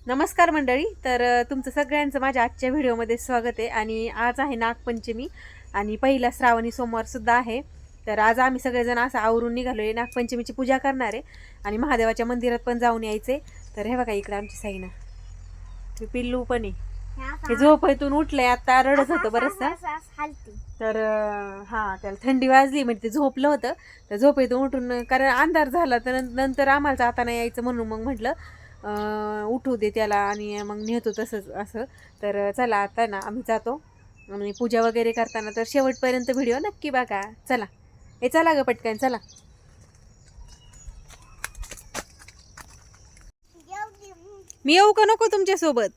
नमस्कार मंडळी. तर तुमचं सगळ्यांचं माझ्या आजच्या व्हिडिओमध्ये स्वागत आहे. आणि आज आहे नागपंचमी आणि पहिला श्रावणी सोमवार सुद्धा आहे. तर आज आम्ही सगळेजण असं आवरून निघालो आहे, नागपंचमीची पूजा करणार आहे आणि महादेवाच्या मंदिरात पण जाऊन यायचे. तर हे बघा इकडे आमची साईना, हे पिल्लू पण आहे. हे झोपेतून उठलंय, आता रडत होतं बरंचसा. तर हां, त्याला थंडी वाजली म्हणजे ते झोपलं होतं. तर झोपेतून उठून, कारण अंधार झाला तर नंतर आम्हाला जाता नाही यायचं म्हणून मग म्हटलं उठू दे त्याला आणि मग नेतो तसंच असं. तर चला आता ना आम्ही जातो आणि पूजा वगैरे करताना तर शेवटपर्यंत व्हिडिओ नक्की बघा. चला हे चला ग पटकन चला. मी येऊ का नको तुमच्यासोबत?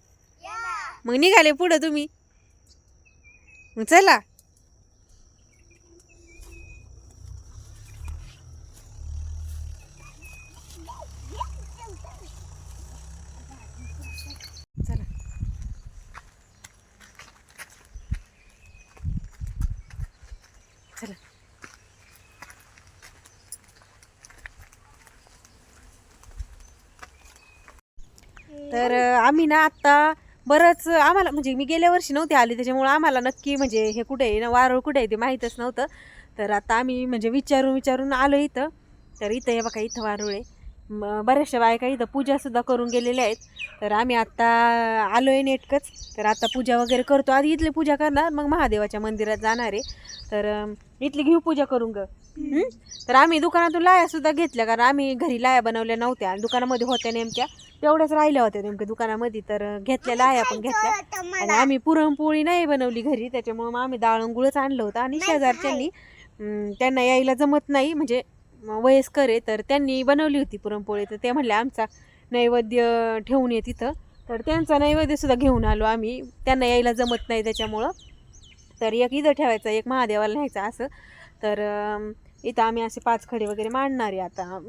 मग निघाले पुढं तुम्ही, मग चला. चला चला. तर आम्ही ना आत्ता बरंच आम्हाला म्हणजे मी गेल्या वर्षी नव्हते आली, त्याच्यामुळं आम्हाला नक्की म्हणजे हे कुठे आहे ना, वारुळ कुठे आहे ते माहीतच नव्हतं. तर आता आम्ही म्हणजे विचारून आलो इथं. तर इथं हे बघा, इथं वारुळ आहे. बऱ्याचशा बायका इथं पूजासुद्धा करून गेलेल्या आहेत. तर आम्ही आत्ता आलो आहे नेटकंच. तर आता पूजा वगैरे करतो. आधी इथली पूजा करणार, मग महादेवाच्या मंदिरात जाणार आहे. तर इथली घेऊ पूजा करून ग. तर आम्ही दुकानातून लायासुद्धा घेतल्या, कारण आम्ही घरी लाया बनवल्या नव्हत्या, दुकानामध्ये होत्या नेमक्या तेवढ्याच राहिल्या होत्या नेमक्या दुकानामध्ये. तर घेतलेल्या लाया पण घेतल्या. आणि आम्ही पुरणपोळी नाही बनवली घरी, त्याच्यामुळे मग आम्ही डाळ गुळच आणलं होतं. आणि शेजारच्यांनी त्यांना यायला जमत नाही, म्हणजे वयस्कर आहे, तर त्यांनी बनवली होती पुरणपोळी. तर ते म्हणले आमचा नैवेद्य ठेवून ये तिथं. तर त्यांचा नैवेद्यसुद्धा घेऊन आलो आम्ही, त्यांना यायला जमत नाही त्याच्यामुळं. तर एक इथं ठेवायचा, एक महादेवाला न्यायचा असं. तर इथं आम्ही असे 5 खडे वगैरे मांडणार आहे.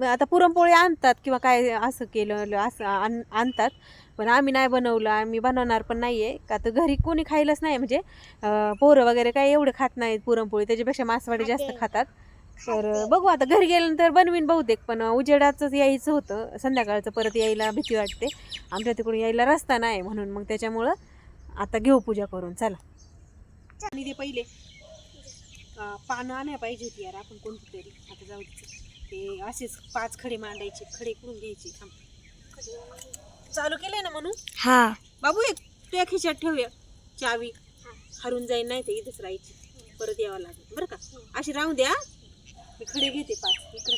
आता पुरणपोळी आणतात किंवा काय असं केलं असं आणतात, पण आम्ही नाही बनवलं, आम्ही बनवणार पण नाही आहे. का तर घरी कोणी खायलाच नाही, म्हणजे पोरं वगैरे काय एवढं खात नाहीत पुरणपोळी, त्याच्यापेक्षा मासवाडी जास्त खातात. तर बघू आता घरी गेल्यानंतर बनवीन बहुतेक, पण उजेडाचंच यायचं होतं संध्याकाळचं, परत यायला भीती वाटते, आमच्या तिकडून यायला रस्ता नाही म्हणून. मग त्याच्यामुळं आता घेऊ पूजा करून. चला. आणि ते पहिले पानं आणायला पाहिजे होती यार आपण कोणती तरी. आता जाऊ दे, ते असेच 5 खडे मांडायचे, खडे करून घ्यायचे. चालू केलंय ना म्हणून. हा बाबू एक त्या खिशात ठेवूया चावी, हरून जाईल नाही ते इथंच राहायची, परत यावं लागेल बरं का. अशी राहू द्या, मी खडे घेते 5 इकडे.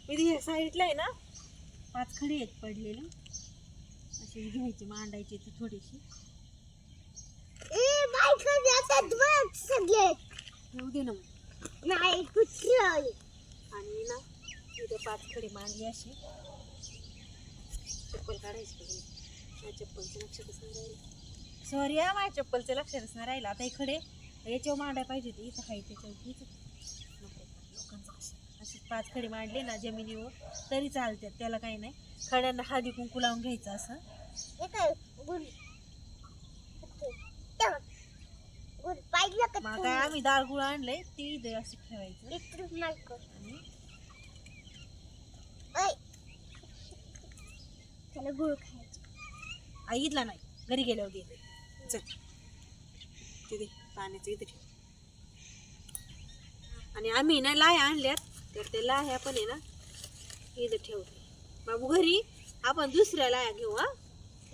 मी साईडला आहे ना 5 खडे आहेत पडलेले, असे घ्यायचे मांडायचे ते थोडीशी. येऊ दे ना मग. आणि ना इथे 5 खडे मांडले असे. चप्पल काढायची पाहिजे, माझ्या चप्पलचं लक्षातच नाही राहिलं. सॉरी या, माझ्या चप्पलचं लक्षातच नाही राहिलं. आता हे खडे याच्यावर मांडायला पाहिजे होते, इथं आहे त्याच्यावर नको लोकांचं. असे 5 खडे मांडले ना जमिनीवर तरी चालतात, त्याला काही नाही. खड्यांना हळदी कुंकू लावून घ्यायचं असं. मग काय आम्ही डाळ गुळ आणलंय ते इथे असं ठेवायचं. त्याला गुळ खायचं. आई इथला नाही, घरी गेल्यावर घे. चल तिथे पाण्याचं इथे ठेव. आणि आम्ही ना लाह्या आणल्यात, तर ते लाह्या पण आहे ना इथं ठेवते. बाबू घरी आपण दुसऱ्या लाह्या घेऊ. हा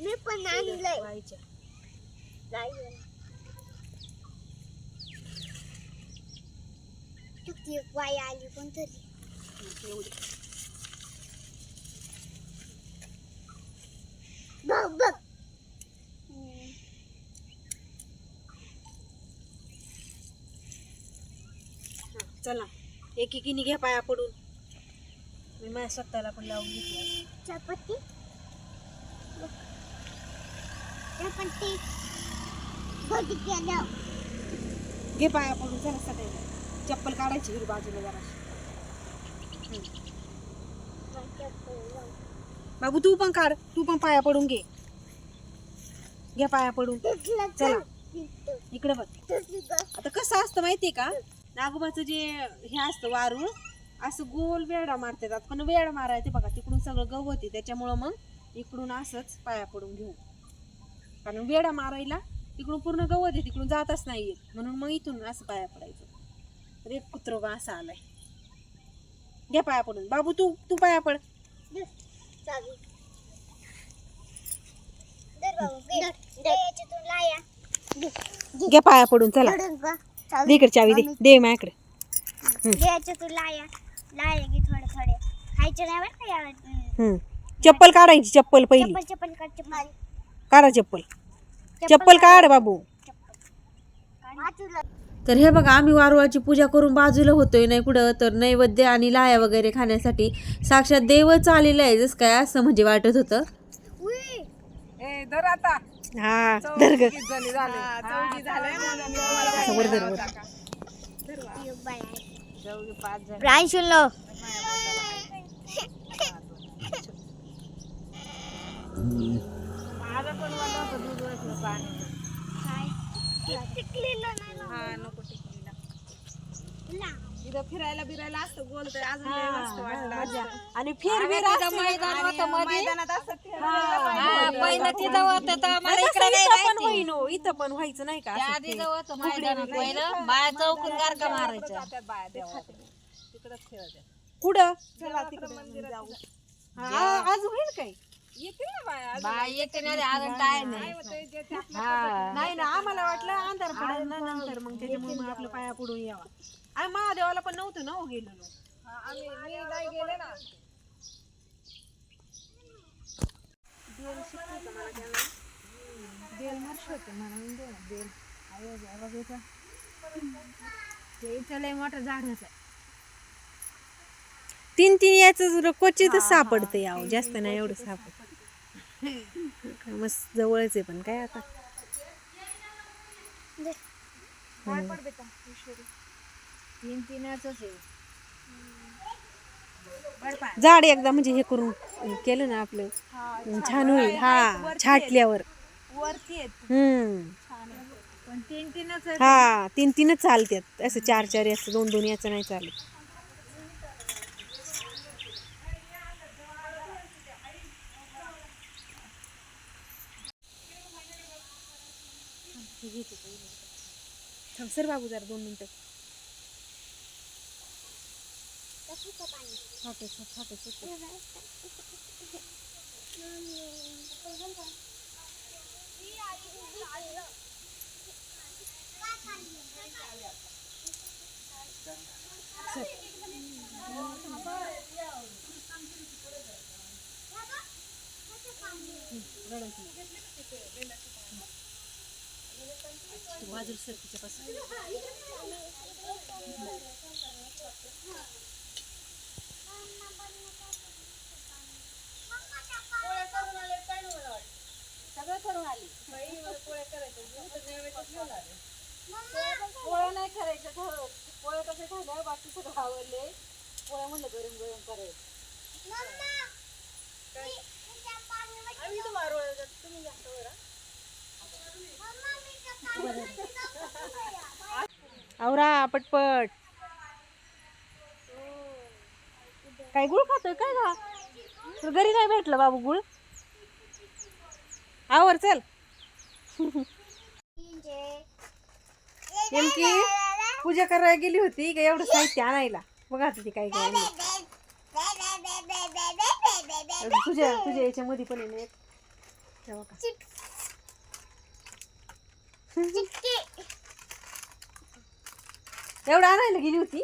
मी पण आणलंय. वाईच्या वाई आली पण तरी एवढी. बघ बघ. चला एकीने घ्या पाया पडून. मी माझ्या स्वतःला पण लावून घेतली चपाती चपाती भजी केलं. घे पाया पडून. चला सगळ्यांना चप्पल काढायची घरी बाजूला जरा. बाबू तू पण काढ, तू पण पाया पडून घे. घ्या पाया पडून. चला इकडे बघ. आता कसं असतं माहितीये का, नागोबाचं जे हे असतं वारूळ, असं गोल वेडा मारतात, पण वेड मारायचे बघा तिकडून सगळं गवत आहे, त्याच्यामुळं मग इकडून असंच पाया पडून घेऊ, कारण वेडा मारायला तिकडून पूर्ण गवत आहे, तिकडून जातच नाही म्हणून मग इथून असं पाया पडायचं. तर एक कुत्र बा असा आलाय. घ्या पाया पडून बाबू, तू तू पाया पड. चालू दर बाबू दे याच्यातून लाया घ्या पाया पडून, चला दे इकडे चावी, दे दे माझ्याकडे. याच्यातून लाया की थोडे थोडे खायचे नाही बरं का यावर. चप्पल काढायची, चप्पल पहिली चप्पल चप्पल काढ चप्पल काढा, चप्पल काढ बाबू. तर हे बघा आम्ही वारुळाची पूजा करून बाजूला होतोय, नाही कुठं तर नैवेद्य आणि लाया वगैरे खाण्यासाठी. साक्षात देवच आलेलं आहे जस काय असं म्हणजे वाटत होतं. हा धर ग. प्रांशुलो फिरायला बिरायला असतं गोल तर अजून लय मस्त वाटलं असतं. आणि फिर बिर असतं ना. मैदानात असं इथं पण होईन हो, इथं पण व्हायचं नाही का असं खेळ. जात्यात बाया देवाकडे. तिकडंच खेळतात. कुठं चला तिकडे मंदिरात जाऊ. आज होईल काय? येतील ना बाया अजून. नाही नाही ना, आम्हाला वाटलं अंधार पडेल ना नंतर, मग त्याच्यामुळे मग आपलं पाया पडून यावा. आम्ही महादेवाला पण नव्हतं ना हो गेलेलो. मी नाही गेले ना. तीन तीन याचं क्वचितच सापडतं यावं, जास्त नाही एवढं सापड. मस्त जवळच आहे पण काय आता. झाड एकदा म्हणजे हे करून केलं ना आपलं छान होईल. हा छाटल्यावर हा तीन तीनच चालतात, असं चार चार याचं दोन दोन याचं नाही चालत. सर बाबू जरा 2 मिनिटं. बाजूला सर तिच्यापासून. सगळं करून आली. पोळ्या करायचं पोळ्या नाही करायचं, पोळ्या कसे झाल्या बाकी सगळं आवडले. पोळ्या म्हणलं गरम गरम करायचं. आम्ही तर वारुळाला जातो, तुम्ही जास्त बरं. आवरा पटपट. काय गुळ खातोय काय का? तर घरी नाही भेटलं बाबू गुळ. आवर चल. नेमकी पूजा करायला गेली होती का एवढं साहित्य आणायला. बघा आता ती काय काय आणलं. तुझ्या तुझ्या याच्यामध्ये पण आहे ना एक. तेव्हा का एवढं आणायला गेली होती.